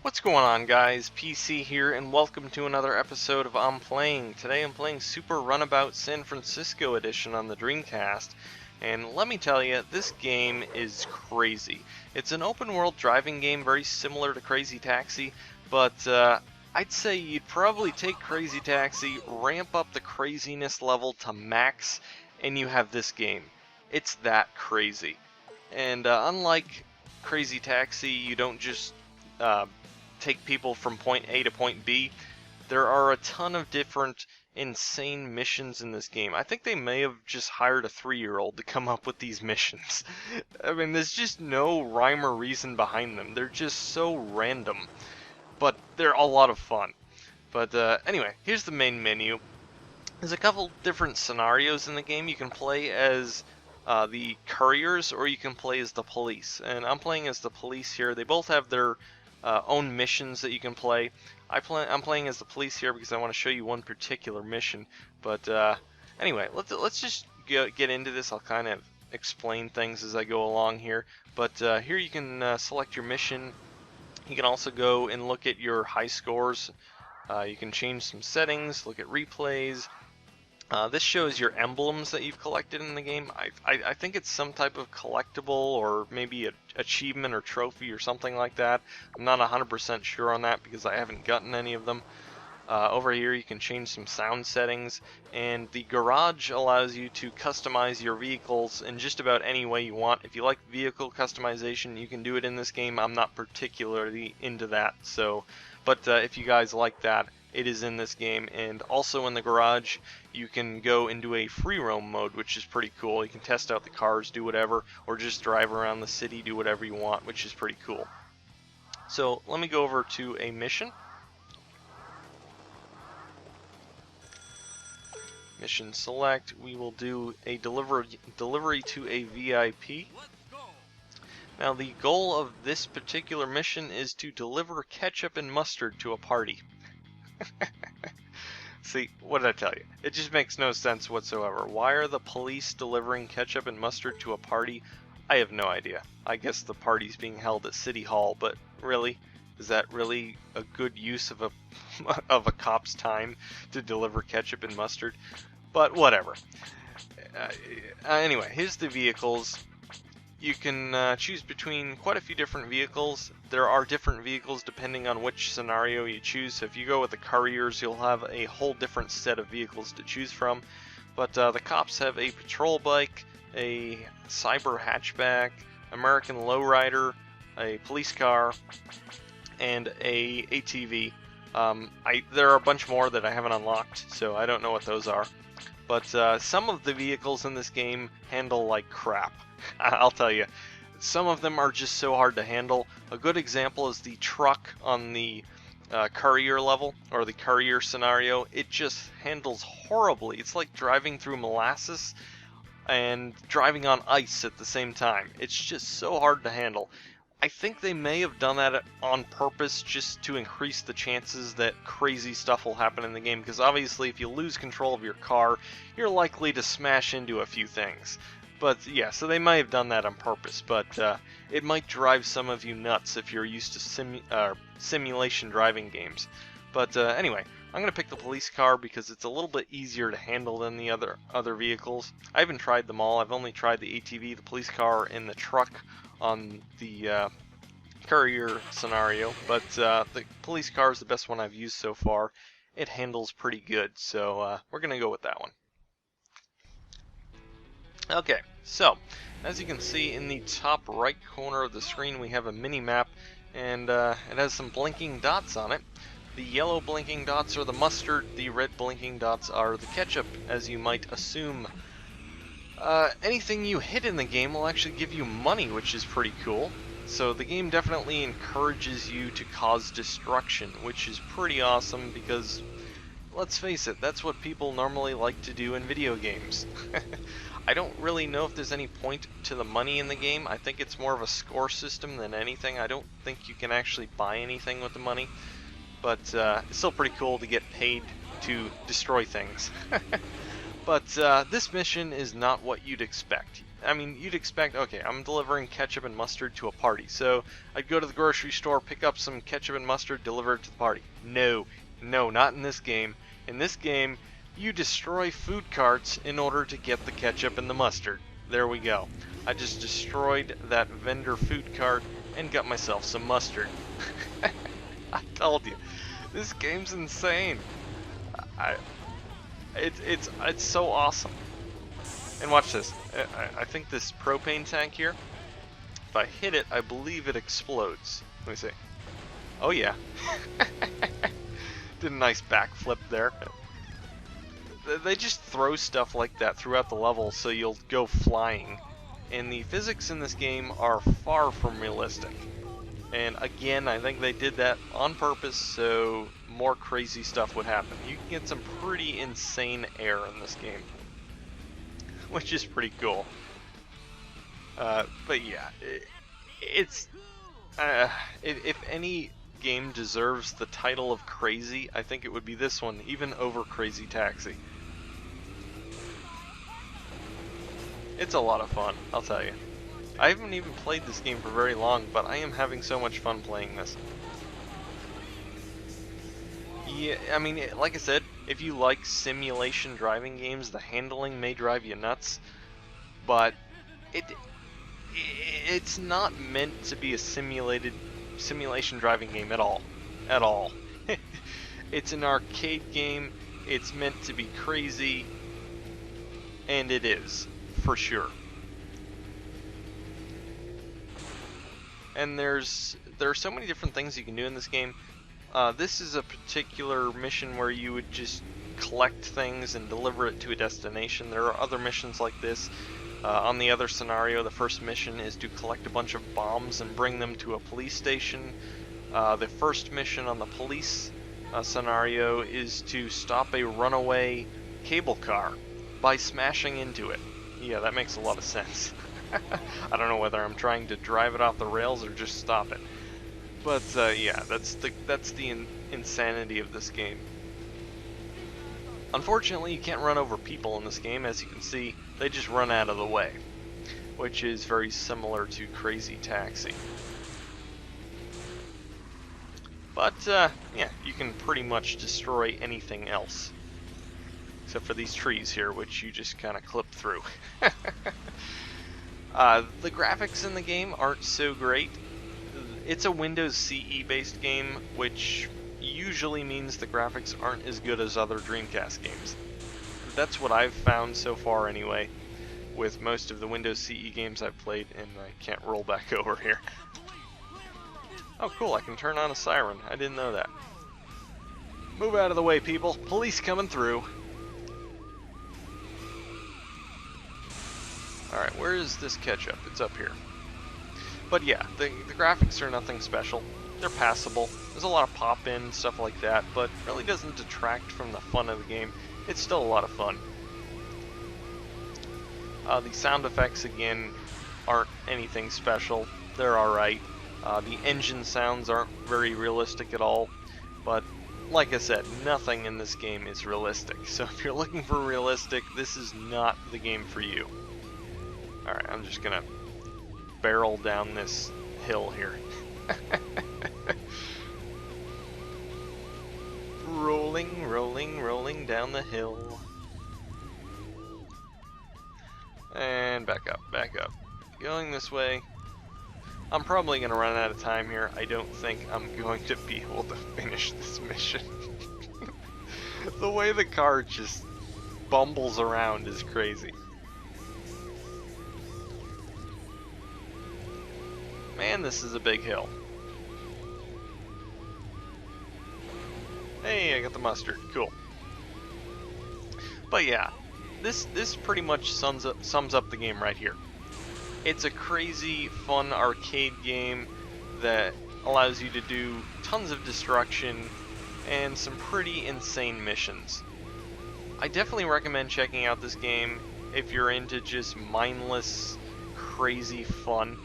What's going on, guys? PC here, and welcome to another episode of I'm Playing. Today I'm playing Super Runabout San Francisco Edition on the Dreamcast, and let me tell you, this game is crazy. It's an open-world driving game very similar to Crazy Taxi, but I'd say you'd probably take Crazy Taxi, ramp up the craziness level to max, and you have this game. It's that crazy. And unlike Crazy Taxi, you don't just take people from point A to point B. There are a ton of different insane missions in this game. I think they may have just hired a 3-year-old to come up with these missions. I mean, there's just no rhyme or reason behind them. They're just so random, but they're a lot of fun. But anyway, here's the main menu. There's a couple different scenarios in the game. You can play as the couriers, or you can play as the police. And I'm playing as the police here. They both have their own missions that you can play. I'm playing as the police here because I want to show you one particular mission. But anyway, let's just get into this. I'll kind of explain things as I go along here. But here you can select your mission. You can also go and look at your high scores. You can change some settings, look at replays. This shows your emblems that you've collected in the game. I think it's some type of collectible or maybe an achievement or trophy or something like that. I'm not 100% sure on that because I haven't gotten any of them. Over here you can change some sound settings, and the garage allows you to customize your vehicles in just about any way you want. If you like vehicle customization, you can do it in this game. I'm not particularly into that, but if you guys like that, it is in this game. And also in the garage you can go into a free roam mode, which is pretty cool. You can test out the cars, do whatever, or just drive around the city, do whatever you want, which is pretty cool. So let me go over to a mission. Mission select. We will do a delivery to a VIP. Now the goal of this particular mission is to deliver ketchup and mustard to a party. See, what did I tell you? It just makes no sense whatsoever. Why are the police delivering ketchup and mustard to a party? I have no idea. I guess the party's being held at City Hall, but really? Is that really a good use of a cop's time to deliver ketchup and mustard? But whatever. Anyway, here's the vehicles. You can choose between quite a few different vehicles. There are different vehicles depending on which scenario you choose. So if you go with the couriers, you'll have a whole different set of vehicles to choose from. But the cops have a patrol bike, a cyber hatchback, American lowrider, a police car, and a ATV. There are a bunch more that I haven't unlocked, so I don't know what those are. But some of the vehicles in this game handle like crap. I'll tell you, some of them are just so hard to handle. A good example is the truck on the courier level, or the courier scenario. It just handles horribly. It's like driving through molasses and driving on ice at the same time. It's just so hard to handle. I think they may have done that on purpose just to increase the chances that crazy stuff will happen in the game, because obviously if you lose control of your car, you're likely to smash into a few things. But yeah, so they might have done that on purpose, but it might drive some of you nuts if you're used to simulation driving games. But anyway, I'm going to pick the police car because it's a little bit easier to handle than the other vehicles. I haven't tried them all. I've only tried the ATV, the police car, and the truck on the courier scenario, but the police car is the best one I've used so far. It handles pretty good, so we're going to go with that one. Okay, so as you can see in the top right corner of the screen, we have a mini-map, and it has some blinking dots on it. The yellow blinking dots are the mustard, the red blinking dots are the ketchup, as you might assume. Anything you hit in the game will actually give you money, which is pretty cool. So the game definitely encourages you to cause destruction, which is pretty awesome because, let's face it, that's what people normally like to do in video games. I don't really know if there's any point to the money in the game. I think it's more of a score system than anything. I don't think you can actually buy anything with the money, but it's still pretty cool to get paid to destroy things. But this mission is not what you'd expect. I mean, you'd expect, okay, I'm delivering ketchup and mustard to a party, so I'd go to the grocery store, pick up some ketchup and mustard, deliver it to the party. No, no, not in this game. In this game, you destroy food carts in order to get the ketchup and the mustard. There we go. I just destroyed that vendor food cart and got myself some mustard. I told you, this game's insane. It's so awesome. And watch this. I think this propane tank here, if I hit it, I believe it explodes. Let me see. Oh yeah. Did a nice backflip there. They just throw stuff like that throughout the level so you'll go flying. And the physics in this game are far from realistic. And again, I think they did that on purpose so more crazy stuff would happen. You can get some pretty insane air in this game, which is pretty cool. But yeah, if any game deserves the title of crazy, I think it would be this one, even over Crazy Taxi. It's a lot of fun, I'll tell you. I haven't even played this game for very long, but I am having so much fun playing this. Yeah, I mean, like I said, if you like simulation driving games, the handling may drive you nuts, but it's not meant to be a simulation driving game at all. At all. It's an arcade game, it's meant to be crazy, and it is, for sure. And there are so many different things you can do in this game. This is a particular mission where you would just collect things and deliver it to a destination. There are other missions like this. On the other scenario, the first mission is to collect a bunch of bombs and bring them to a police station. The first mission on the police scenario is to stop a runaway cable car by smashing into it. Yeah, that makes a lot of sense. I don't know whether I'm trying to drive it off the rails or just stop it. But yeah, that's the insanity of this game. Unfortunately, you can't run over people in this game. As you can see, they just run out of the way, which is very similar to Crazy Taxi. But yeah, you can pretty much destroy anything else, except for these trees here, which you just kind of clip through. The graphics in the game aren't so great. It's a Windows CE based game, which usually means the graphics aren't as good as other Dreamcast games. That's what I've found so far anyway, with most of the Windows CE games I've played, and I can't roll back over here. Oh cool, I can turn on a siren. I didn't know that. Move out of the way, people. Police coming through. Alright, where is this ketchup? It's up here. But yeah, the graphics are nothing special. They're passable. There's a lot of pop-in, stuff like that, but really doesn't detract from the fun of the game. It's still a lot of fun. The sound effects, again, aren't anything special. They're alright. The engine sounds aren't very realistic at all, but like I said, nothing in this game is realistic. So if you're looking for realistic, this is not the game for you. Alright, I'm just gonna barrel down this hill here. Rolling, rolling, rolling down the hill. And back up, back up. Going this way. I'm probably going to run out of time here. I don't think I'm going to be able to finish this mission. The way the car just bumbles around is crazy. Man, this is a big hill. Hey, I got the mustard. Cool. But yeah, this pretty much sums up the game right here. It's a crazy, fun arcade game that allows you to do tons of destruction and some pretty insane missions. I definitely recommend checking out this game if you're into just mindless, crazy fun.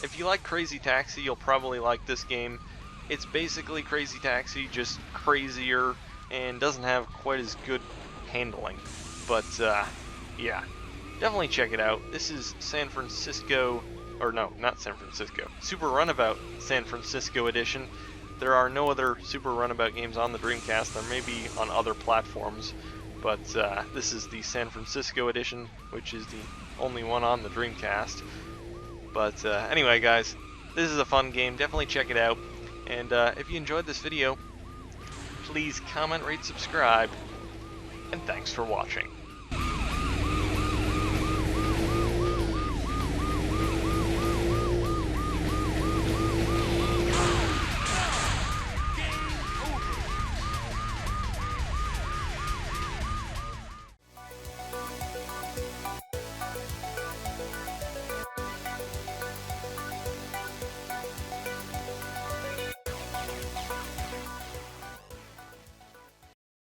If you like Crazy Taxi, you'll probably like this game. It's basically Crazy Taxi, just crazier, and doesn't have quite as good handling. But, yeah. definitely check it out. This is San Francisco, or no, not San Francisco, Super Runabout San Francisco Edition. There are no other Super Runabout games on the Dreamcast. There may be on other platforms, but this is the San Francisco Edition, which is the only one on the Dreamcast. But anyway, guys, this is a fun game. Definitely check it out. And if you enjoyed this video, please comment, rate, subscribe, and thanks for watching.